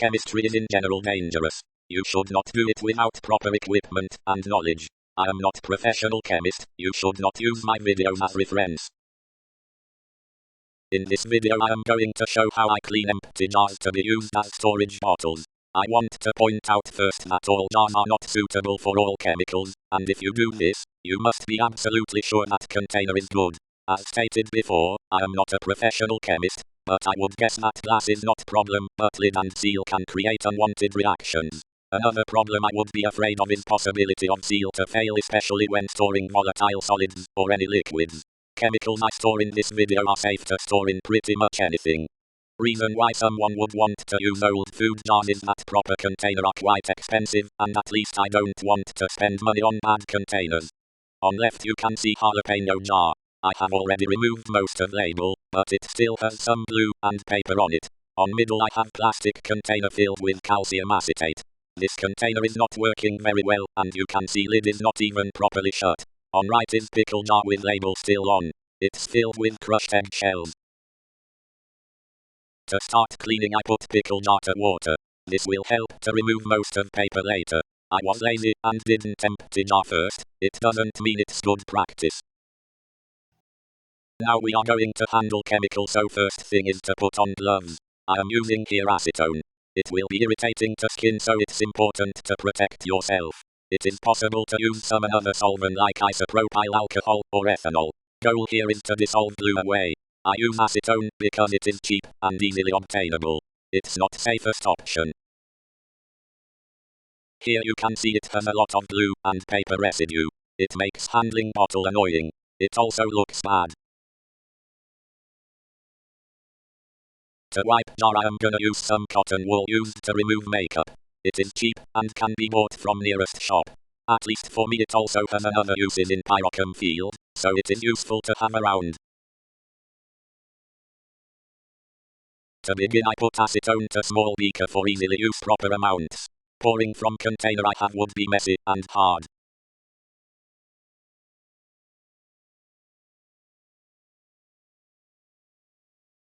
chemistry is in general dangerous. You should not do it without proper equipment and knowledge. I am not professional chemist. You should not use my videos as reference. In this video I am going to show how I clean empty jars to be used as storage bottles. I want to point out first that all jars are not suitable for all chemicals, and if you do this, you must be absolutely sure that container is good. As stated before, I am not a professional chemist, but I would guess that glass is not problem, but lid and seal can create unwanted reactions. Another problem I would be afraid of is possibility of seal to fail, especially when storing volatile solids or any liquids. Chemicals I store in this video are safe to store in pretty much anything. Reason why someone would want to use old food jars is that proper container are quite expensive, and at least I don't want to spend money on bad containers. On left you can see jalapeno jar. I have already removed most of label, but it still has some glue and paper on it. On middle I have plastic container filled with calcium acetate. This container is not working very well, and you can see lid is not even properly shut. On right is pickle jar with label still on. It's filled with crushed egg shells. To start cleaning I put pickle jar to water. This will help to remove most of paper later. I was lazy and didn't empty jar first. It doesn't mean it's good practice. Now we are going to handle chemical, so first thing is to put on gloves. I am using here acetone. It will be irritating to skin, so it's important to protect yourself. It is possible to use some another solvent like isopropyl alcohol or ethanol. Goal here is to dissolve glue away. I use acetone because it is cheap and easily obtainable. It's not safest option. Here you can see it has a lot of glue and paper residue. It makes handling bottle annoying. It also looks bad. To wipe jar I am gonna use some cotton wool used to remove makeup. It is cheap and can be bought from nearest shop. At least for me it also has another uses in pyrochem field, so it is useful to have around. To begin I put acetone to small beaker for easily use proper amounts. Pouring from container I have would be messy and hard.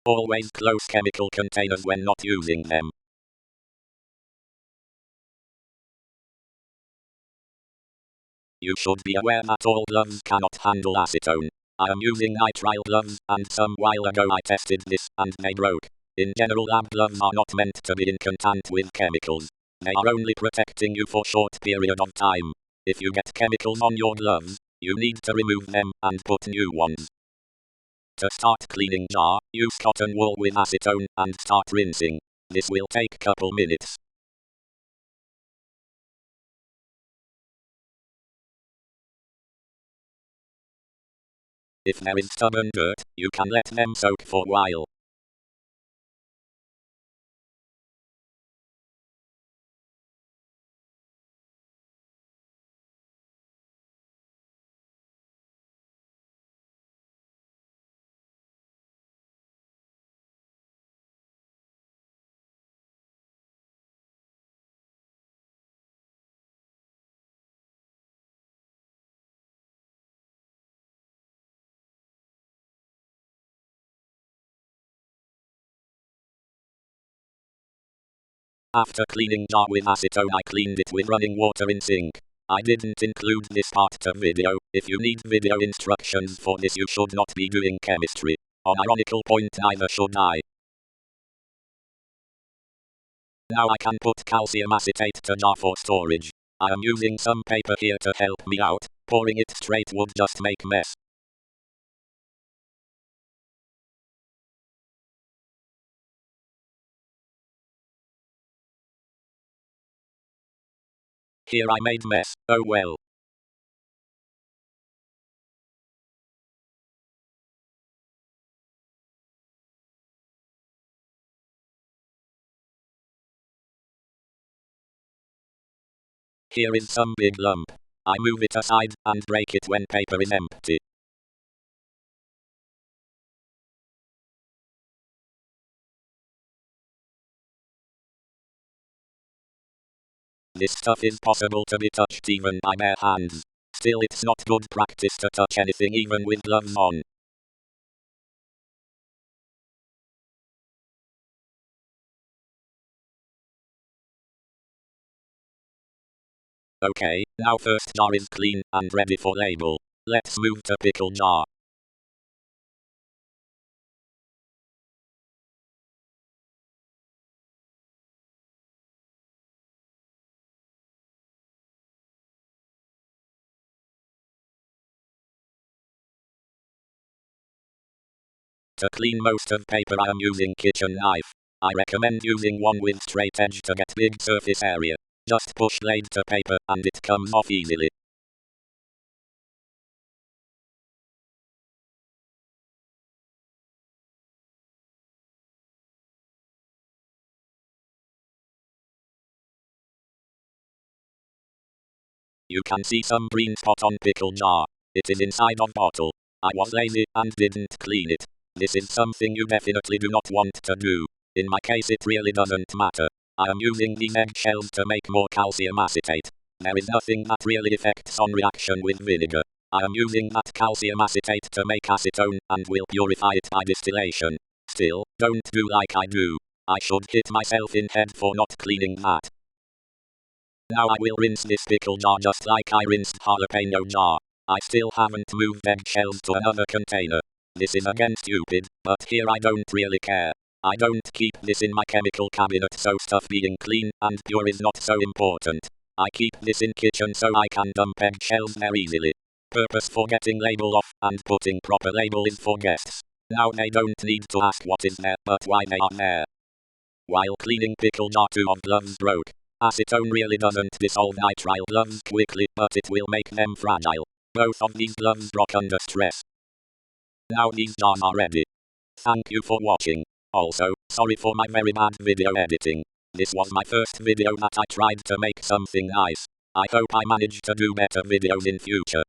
Always close chemical containers when not using them. You should be aware that all gloves cannot handle acetone. I am using nitrile gloves, and some while ago I tested this, and they broke. In general lab gloves are not meant to be in contact with chemicals. They are only protecting you for short period of time. If you get chemicals on your gloves, you need to remove them and put new ones. To start cleaning jar, use cotton wool with acetone and start rinsing. This will take couple minutes. If there is stubborn dirt, you can let them soak for a while. After cleaning jar with acetone I cleaned it with running water in sink. I didn't include this part of video. If you need video instructions for this you should not be doing chemistry. On ironical point neither should I. Now I can put calcium acetate to jar for storage. I am using some paper here to help me out. Pouring it straight would just make mess. Here I made mess. Oh well. Here is some big lump. I move it aside and break it when paper is empty. This stuff is possible to be touched even by bare hands. Still it's not good practice to touch anything even with gloves on. Okay, now first jar is clean and ready for label. Let's move to pickle jar. To clean most of paper I am using kitchen knife. I recommend using one with straight edge to get big surface area. Just push blade to paper and it comes off easily. You can see some green spot on pickle jar. It is inside of bottle. I was lazy and didn't clean it. This is something you definitely do not want to do. In my case it really doesn't matter. I am using these eggshells to make more calcium acetate. There is nothing that really affects on reaction with vinegar. I am using that calcium acetate to make acetone and will purify it by distillation. Still, don't do like I do. I should hit myself in head for not cleaning that. Now I will rinse this pickle jar just like I rinsed jalapeno jar. I still haven't moved eggshells to another container. This is again stupid, but here I don't really care. I don't keep this in my chemical cabinet so stuff being clean and pure is not so important. I keep this in kitchen so I can dump eggshells there easily. Purpose for getting label off and putting proper label is for guests. Now they don't need to ask what is there but why they are there. While cleaning pickle jar 2 of gloves broke. Acetone really doesn't dissolve nitrile gloves quickly, but it will make them fragile. Both of these gloves broke under stress. Now these jars are ready. Thank you for watching. Also, sorry for my very bad video editing. This was my first video that I tried to make something nice. I hope I manage to do better videos in future.